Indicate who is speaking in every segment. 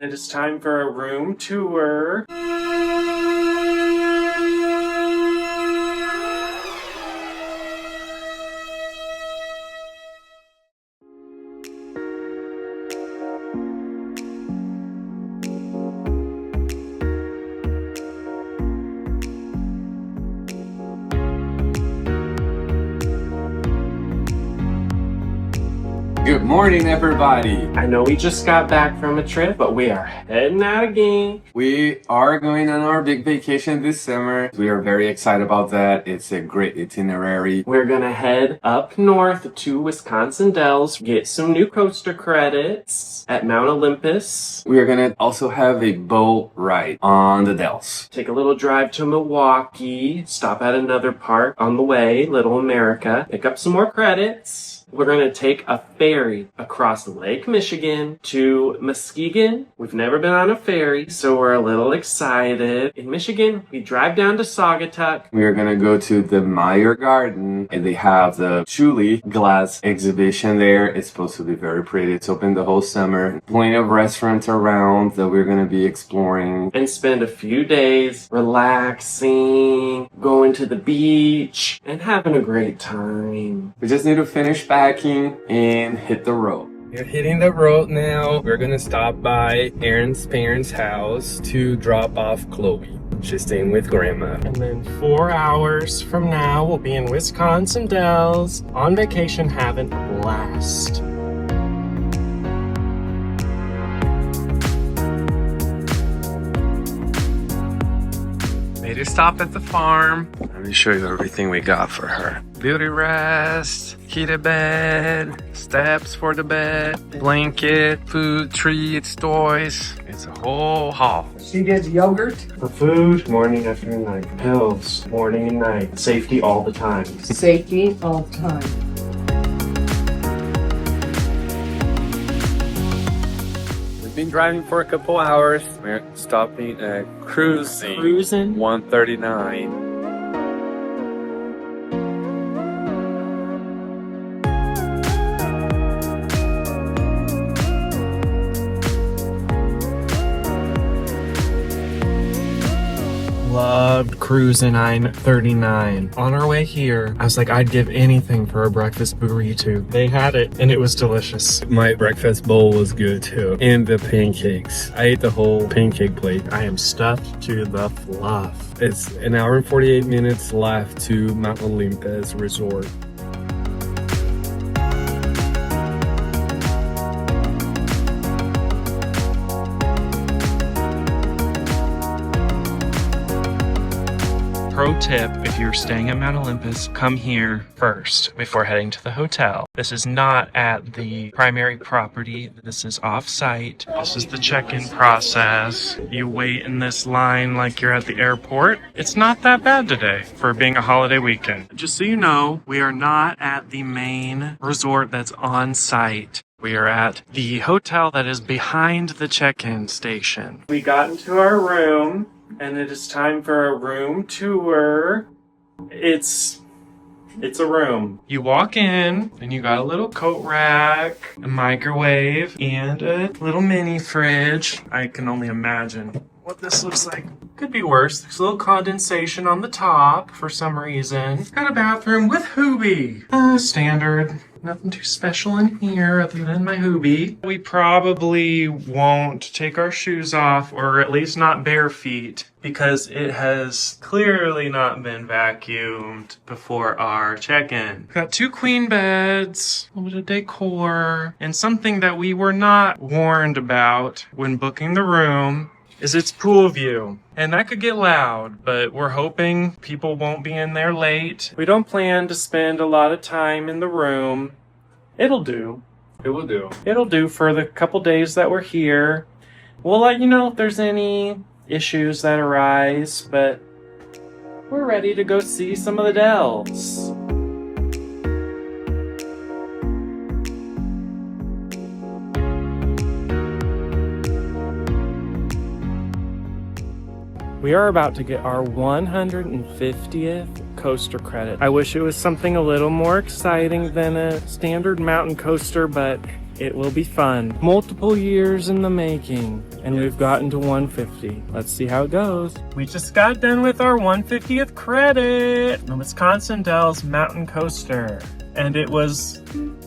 Speaker 1: It is time for a room tour.
Speaker 2: Good morning, everybody.
Speaker 1: I know we just got back from a trip, but we are heading out again.
Speaker 2: We are going on our big vacation this summer. We are very excited about that. It's a great itinerary.
Speaker 1: We're gonna head up north to Wisconsin Dells, get some new coaster credits at Mount Olympus.
Speaker 2: We are gonna also have a boat ride on the Dells.
Speaker 1: Take a little drive to Milwaukee, stop at another park on the way, Little America, pick up some more credits. We're going to take a ferry across Lake Michigan to Muskegon. We've never been on a ferry, so we're a little excited. In Michigan, we drive down to Saugatuck.
Speaker 2: We are gonna go to the Meyer Garden, and they have the Truly glass exhibition there. It's supposed to be very pretty. It's open the whole summer. Plenty of restaurants around that we're gonna be exploring.
Speaker 1: And spend a few days relaxing, going to the beach, and having a great time.
Speaker 2: We just need to finish packing and hit the road. We're hitting the road now. We're gonna stop by Aaron's parents' house to drop off Chloe. She's staying with Grandma.
Speaker 1: And then 4 hours from now, we'll be in Wisconsin Dells on vacation having a blast.
Speaker 2: Made a stop at the farm. Let me show you everything we got for her. Beauty rest, heated bed, steps for the bed, blanket, food, treats, toys. It's a whole haul.
Speaker 3: She gets yogurt.
Speaker 1: For food, morning, afternoon, night. Pills, morning and night. Safety all the time.
Speaker 3: Safety all the time.
Speaker 2: We've been driving for a couple hours. We're stopping at Cruisin. 139.
Speaker 1: Loved Cruisin 39. On our way here, I was like, I'd give anything for a breakfast burrito. They had it, and it was delicious.
Speaker 2: My breakfast bowl was good too. And the pancakes. I ate the whole pancake plate.
Speaker 1: I am stuffed to the fluff.
Speaker 2: It's an hour and 48 minutes left to Mount Olympus Resort.
Speaker 4: Pro tip, if you're staying at Mount Olympus, come here first before heading to the hotel. This is not at the primary property. This is off-site. This is the check-in process. You wait in this line like you're at the airport. It's not that bad today for being a holiday weekend. Just so you know, we are not at the main resort that's on-site. We are at the hotel that is behind the check-in station.
Speaker 1: We got into our room, and it is time for a room tour. It's a room. You walk in, and you got a little coat rack, a microwave, and a little mini fridge. I can only imagine what this looks like. Could be worse. There's a little condensation on the top for some reason. Got a bathroom with hoobie. Standard. Nothing too special in here other than my hoobie. We probably won't take our shoes off, or at least not bare feet, because it has clearly not been vacuumed before our check-in. Got 2 queen beds, a little bit of decor, and something that we were not warned about when booking the room is its pool view. And that could get loud, but we're hoping people won't be in there late. We don't plan to spend a lot of time in the room. It'll do.
Speaker 2: It will do.
Speaker 1: It'll do for the couple days that we're here. We'll let you know if there's any issues that arise, but we're ready to go see some of the Dells. We are about to get our 150th coaster credit. I wish it was something a little more exciting than a standard mountain coaster, but It will be fun. Multiple years in the making, and we've gotten to 150. Let's see how it goes. We just got done with our 150th credit. The Wisconsin Dells Mountain Coaster. And it was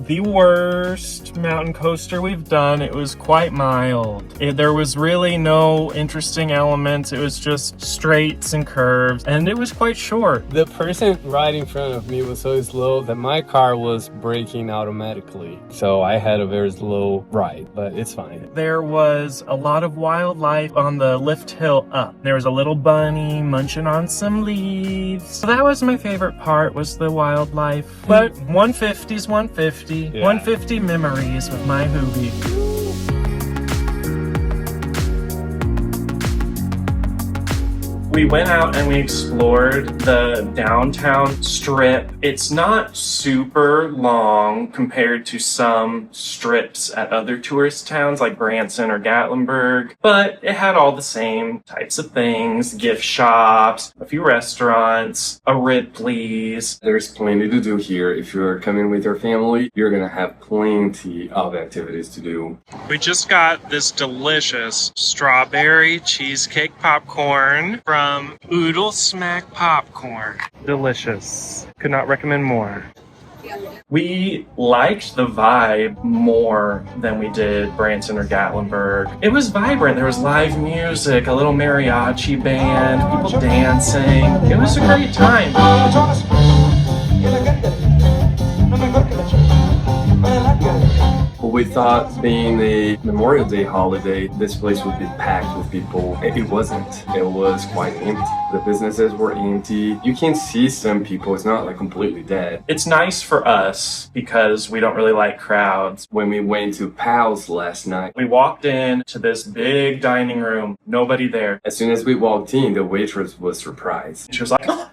Speaker 1: the worst mountain coaster we've done. It was quite mild. There was really no interesting elements. It was just straights and curves, and it was quite short.
Speaker 2: The person right in front of me was so slow that my car was braking automatically. So I had a very slow ride, but it's fine.
Speaker 1: There was a lot of wildlife on the lift hill up. There was a little bunny munching on some leaves. So that was my favorite part, was the wildlife. But 150's 150.
Speaker 2: Yeah.
Speaker 1: 150 memories with my hoobie. We went out and we explored the downtown strip. It's not super long compared to some strips at other tourist towns like Branson or Gatlinburg, but it had all the same types of things: gift shops, a few restaurants, a Ripley's.
Speaker 5: There's plenty to do here. If you're coming with your family, you're gonna have plenty of activities to do.
Speaker 4: We just got this delicious strawberry cheesecake popcorn from Oodle Smack Popcorn. Delicious. Could not recommend more.
Speaker 1: We liked the vibe more than we did Branson or Gatlinburg. It was vibrant. There was live music, a little mariachi band, people dancing. It was a great time.
Speaker 5: Well, we thought, being a Memorial Day holiday, this place would be packed with people. It wasn't. It was quite empty. The businesses were empty. You can see some people. It's not like completely dead.
Speaker 1: It's nice for us because we don't really like crowds.
Speaker 5: When we went to Pal's last night,
Speaker 1: We walked in to this big dining room, nobody there.
Speaker 5: as soon as we walked in, the waitress was surprised.
Speaker 1: She was like, "Oh."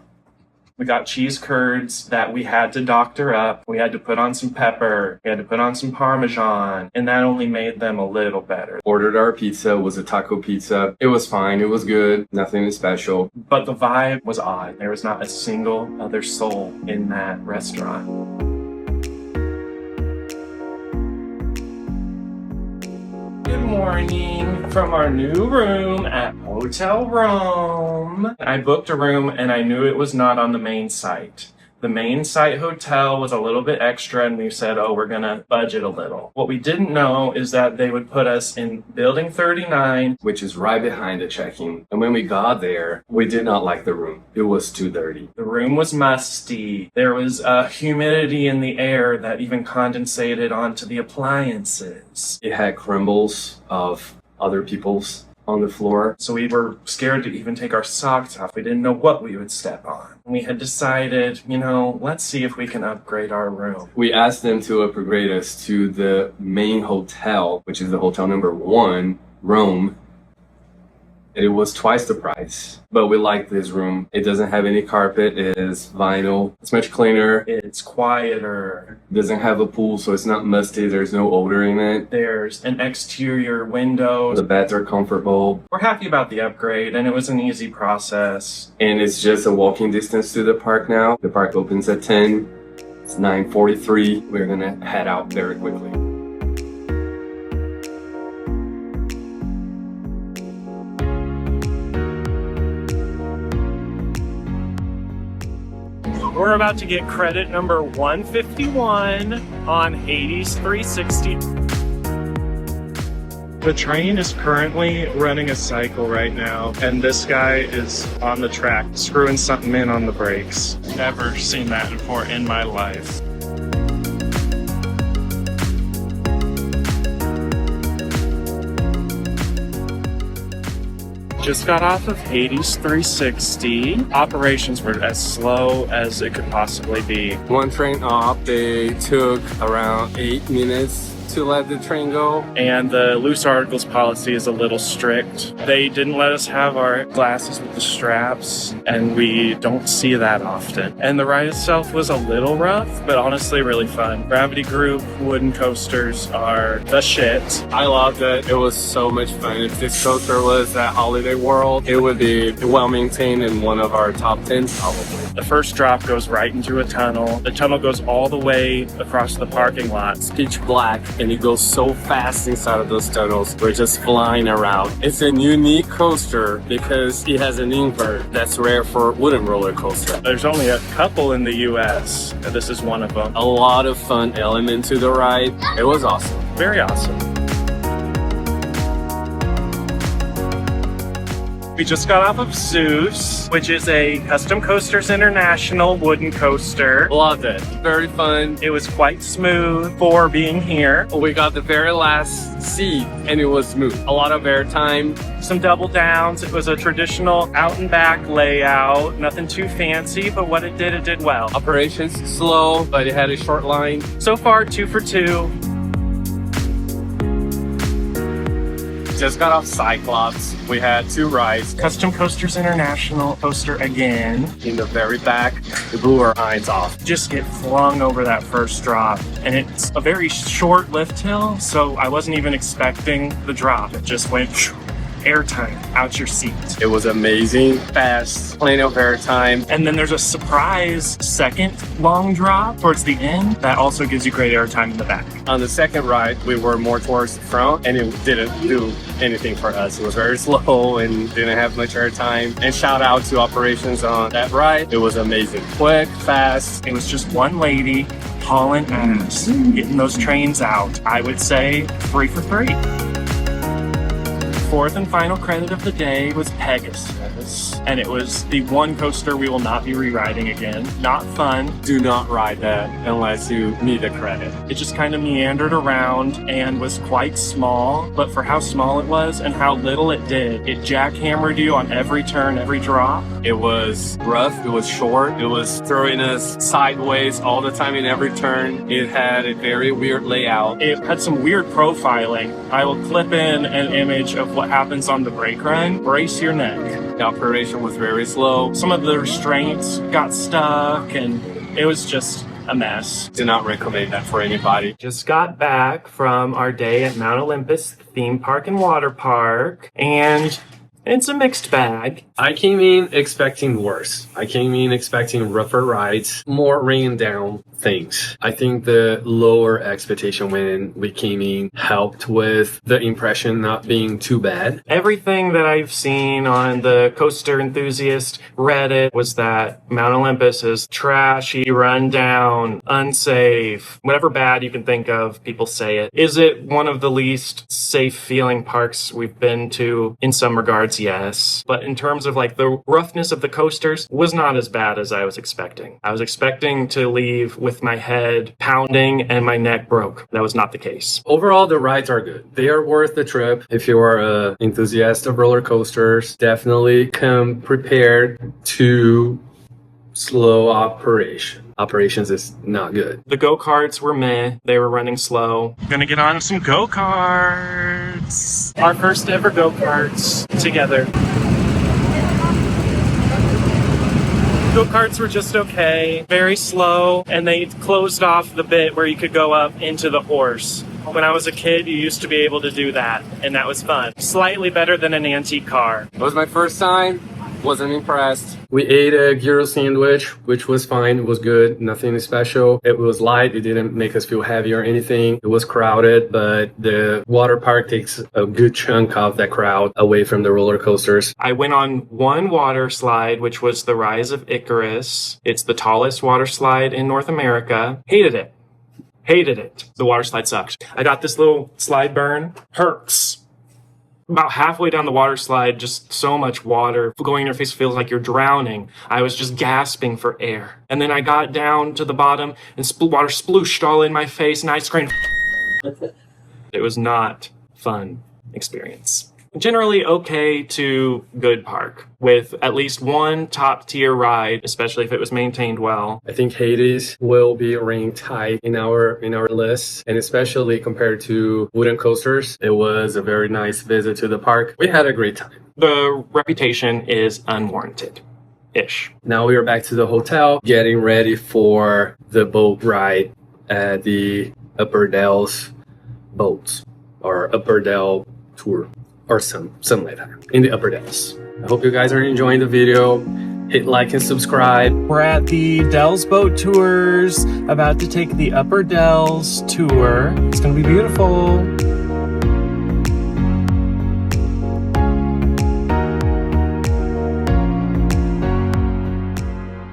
Speaker 1: We got cheese curds that we had to doctor up. We had to put on some pepper. We had to put on some Parmesan. And that only made them a little better.
Speaker 5: Ordered our pizza. It was a taco pizza. It was fine. It was good. Nothing special.
Speaker 1: But the vibe was odd. There was not a single other soul in that restaurant. Good morning from our new room at Hotel Rome. I booked a room and I knew it was not on the main site. The main site hotel was a little bit extra and we said, oh, we're gonna budget a little. What we didn't know is that they would put us in building 39,
Speaker 5: Which is right behind the check-in. And when we got there, we did not like the room. It was too dirty.
Speaker 1: The room was musty. There was humidity in the air that even condensated onto the appliances.
Speaker 5: It had crumbles of other people's on the floor.
Speaker 1: So we were scared to even take our socks off. We didn't know what we would step on. We had decided, let's see if we can upgrade our room.
Speaker 5: We asked them to upgrade us to the main hotel, which is the hotel number 1, Rome. And it was twice the price. But we like this room. It doesn't have any carpet. It is vinyl. It's much cleaner.
Speaker 1: It's quieter.
Speaker 5: It doesn't have a pool, so it's not musty. There's no odor in it.
Speaker 1: There's an exterior window.
Speaker 5: The beds are comfortable.
Speaker 1: We're happy about the upgrade, and it was an easy process.
Speaker 5: And it's just a walking distance to the park now. The park opens at 10. It's 9:43. We're gonna head out very quickly.
Speaker 1: We're about to get credit number 151 on Hades 360. The train is currently running a cycle right now, and this guy is on the track screwing something in on the brakes. Never seen that before in my life. Just got off of Hades 360. Operations were as slow as it could possibly be.
Speaker 2: One train off, they took around 8 minutes to let the train go.
Speaker 1: And the loose articles policy is a little strict. They didn't let us have our glasses with the straps, and we don't see that often. And the ride itself was a little rough, but honestly really fun. Gravity Group wooden coasters are the shit.
Speaker 2: I loved it. It was so much fun. If this coaster was at Holiday World, it would be well maintained in one of our top 10 probably.
Speaker 1: The first drop goes right into a tunnel. The tunnel goes all the way across the parking lot.
Speaker 2: Pitch black.
Speaker 5: and it goes so fast inside of those tunnels. We're just flying around. It's a unique coaster because it has an invert. That's rare for wooden roller coaster.
Speaker 1: There's only a couple in the US, and this is one of them.
Speaker 5: A lot of fun element to the ride. It was awesome.
Speaker 1: Very awesome. We just got off of Zeus, which is a Custom Coasters International wooden coaster.
Speaker 5: Loved it. Very fun.
Speaker 1: It was quite smooth for being here.
Speaker 5: We got the very last seat and it was smooth. A lot of airtime.
Speaker 1: Some double downs. It was a traditional out and back layout. Nothing too fancy, but what it did well.
Speaker 5: Operations slow, but it had a short line.
Speaker 1: So far, 2 for 2.
Speaker 5: Just got off Cyclops. We had 2 rides.
Speaker 1: Custom Coasters International coaster again.
Speaker 5: In the very back, it blew our eyes off.
Speaker 1: Just get flung over that first drop. And it's a very short lift hill, so I wasn't even expecting the drop. It just went airtime out your seat.
Speaker 5: It was amazing, fast, plenty of airtime.
Speaker 1: And then there's a surprise second long drop towards the end that also gives you great airtime in the back.
Speaker 5: On the second ride, we were more towards the front and it didn't do anything for us. It was very slow and didn't have much airtime. And shout out to operations on that ride. It was amazing. Quick, fast.
Speaker 1: It was just one lady hauling ass, getting those trains out. I would say 3 for 3. Fourth and final credit of the day was Pegasus, and it was the one coaster we will not be re-riding again. Not fun.
Speaker 5: Do not ride that unless you need the credit.
Speaker 1: It just kind of meandered around and was quite small, but for how small it was and how little it did, it jackhammered you on every turn, every drop.
Speaker 5: It was rough, it was short, it was throwing us sideways all the time in every turn. It had a very weird layout.
Speaker 1: It had some weird profiling. I will clip in an image of what happens on the brake run. Brace your neck.
Speaker 5: The operation was very slow.
Speaker 1: Some of the restraints got stuck and it was just a mess.
Speaker 5: Do not recommend that for anybody.
Speaker 1: Just got back from our day at Mount Olympus Theme Park and Water Park, and it's a mixed bag.
Speaker 2: I came in expecting worse. I came in expecting rougher rides, more rain down things. I think the lower expectation when we came in helped with the impression not being too bad.
Speaker 1: Everything that I've seen on the Coaster Enthusiast Reddit was that Mount Olympus is trashy, run down, unsafe, whatever bad you can think of, people say it. Is it one of the least safe feeling parks we've been to? In some regards, yes. But in terms of like the roughness of the coasters, was not as bad as I was expecting. I was expecting to leave with my head pounding and my neck broke. That was not the case.
Speaker 2: Overall, the rides are good. They are worth the trip. If you are an enthusiast of roller coasters, definitely come prepared to slow operation. Operations is not good.
Speaker 1: The go-karts were meh. They were running slow. Gonna get on some go-karts. Our first ever go-karts together. Go-karts were just okay, very slow, and they closed off the bit where you could go up into the horse. When I was a kid, you used to be able to do that, and that was fun. Slightly better than an antique car.
Speaker 5: It was my first time. Wasn't impressed.
Speaker 2: We ate a gyro sandwich, which was fine. It was good. Nothing special. It was light. It didn't make us feel heavy or anything. It was crowded, but the water park takes a good chunk of that crowd away from the roller coasters.
Speaker 1: I went on one water slide, which was the Rise of Icarus. It's the tallest water slide in North America. Hated it. Hated it. The water slide sucked. I got this little slide burn. Hurts. About halfway down the water slide, just so much water going in your face feels like you're drowning. I was just gasping for air. And then I got down to the bottom and water splooshed all in my face and I screamed. It was not fun experience. Generally okay to good park with at least one top tier ride, especially if it was maintained well.
Speaker 2: I think Hades will be ranked high in our list, and especially compared to wooden coasters, it was a very nice visit to the park. We had a great time.
Speaker 1: The reputation is unwarranted-ish.
Speaker 2: Now we are back to the hotel, getting ready for the boat ride at the Upper Dells boats, or Upper Dell tour. Or something like that, in the Upper Dells. I hope you guys are enjoying the video. hit like and subscribe.
Speaker 4: We're at the Dells Boat Tours, about to take the Upper Dells tour. It's gonna be beautiful.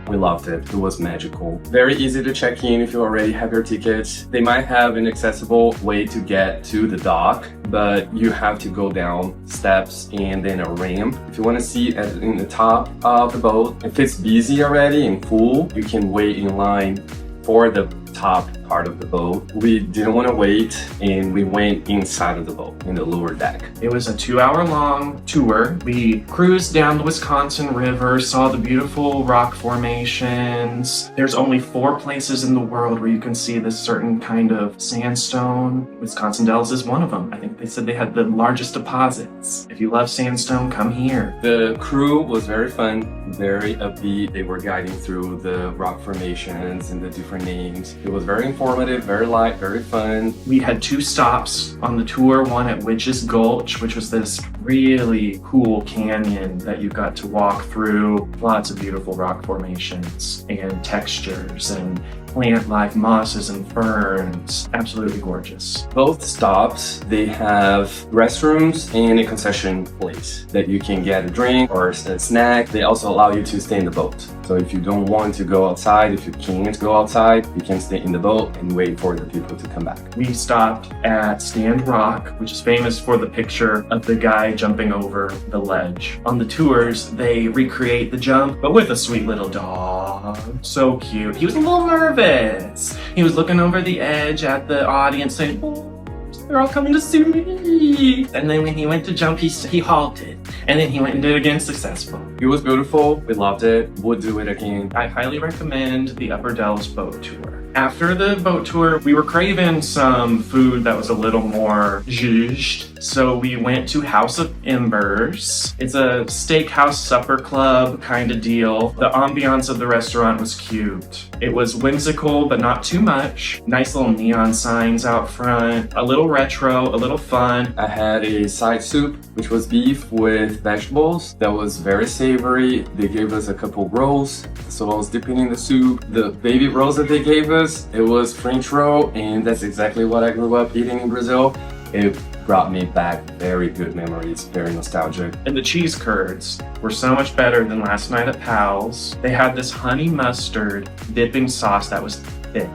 Speaker 5: We loved it. It was magical. Very easy to check in if you already have your tickets. They might have an accessible way to get to the dock, but you have to go down steps and then a ramp. If you want to see in the top of the boat, if it's busy already and full, you can wait in line for the top part of the boat. We didn't want to wait and we went inside of the boat in the lower deck.
Speaker 1: It was a 2-hour-long tour. We cruised down the Wisconsin River, saw the beautiful rock formations. There's only 4 places in the world where you can see this certain kind of sandstone. Wisconsin Dells is one of them. I think they said they had the largest deposits. If you love sandstone, come here.
Speaker 5: The crew was very fun, very upbeat. They were guiding through the rock formations and the different names. It was very informative, very light, very fun.
Speaker 1: We had 2 stops on the tour, one at Witch's Gulch, which was this really cool canyon that you got to walk through. Lots of beautiful rock formations and textures and plant life, mosses and ferns. Absolutely gorgeous.
Speaker 5: Both stops, they have restrooms and a concession place that you can get a drink or a snack. They also allow you to stay in the boat. So if you don't want to go outside, if you can't go outside, you can stay in the boat and wait for the people to come back.
Speaker 1: We stopped at Stand Rock, which is famous for the picture of the guy jumping over the ledge. On the tours, they recreate the jump, but with a sweet little dog. So cute. He was a little nervous. He was looking over the edge at the audience saying, "Oh, they're all coming to see me." And then when he went to jump, he halted. And then he went and did it again, successful.
Speaker 5: It was beautiful. We loved it. Would do it again.
Speaker 1: I highly recommend the Upper Dells boat tour. After the boat tour, we were craving some food that was a little more zhuzhed. So we went to House of Embers. It's a steakhouse supper club kind of deal. The ambiance of the restaurant was cute. It was whimsical, but not too much. Nice little neon signs out front. A little retro, a little fun.
Speaker 5: I had a side soup, which was beef with vegetables. That was very savory. They gave us a couple rolls, so I was dipping in the soup. The baby rolls that they gave us, it was French roll, and that's exactly what I grew up eating in Brazil. It brought me back very good memories, very nostalgic.
Speaker 1: And the cheese curds were so much better than last night at Pal's. They had this honey mustard dipping sauce that was thick.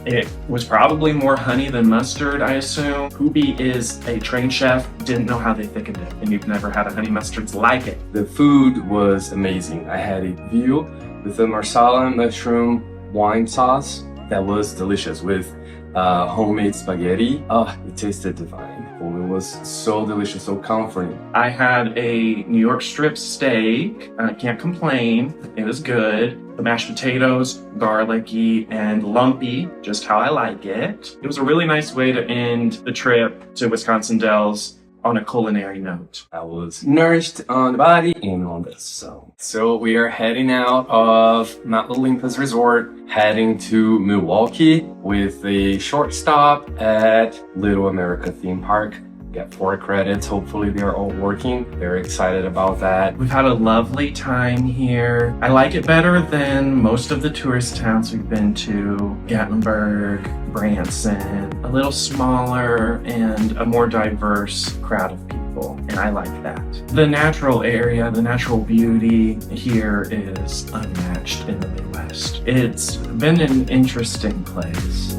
Speaker 1: It was probably more honey than mustard, I assume. Hubi is a trained chef, didn't know how they thickened it, and you've never had a honey mustard like it.
Speaker 5: The food was amazing. I had a veal with a marsala mushroom wine sauce that was delicious with homemade spaghetti. Oh, it tasted divine. It was so delicious, so comforting.
Speaker 1: I had a New York strip steak. I can't complain. It was good. The mashed potatoes, garlicky and lumpy, just how I like it. It was a really nice way to end the trip to Wisconsin Dells on a culinary note.
Speaker 5: I was nourished on the body and on this. So we are heading out of Mount Olympus Resort, heading to Milwaukee with a short stop at Little America Theme Park. Get 4 credits. Hopefully they are all working. Very excited about that.
Speaker 1: We've had a lovely time here. I like it better than most of the tourist towns we've been to. Gatlinburg, Branson, a little smaller and a more diverse crowd of people, and I like that. The natural area, the natural beauty here is unmatched in the Midwest. It's been an interesting place.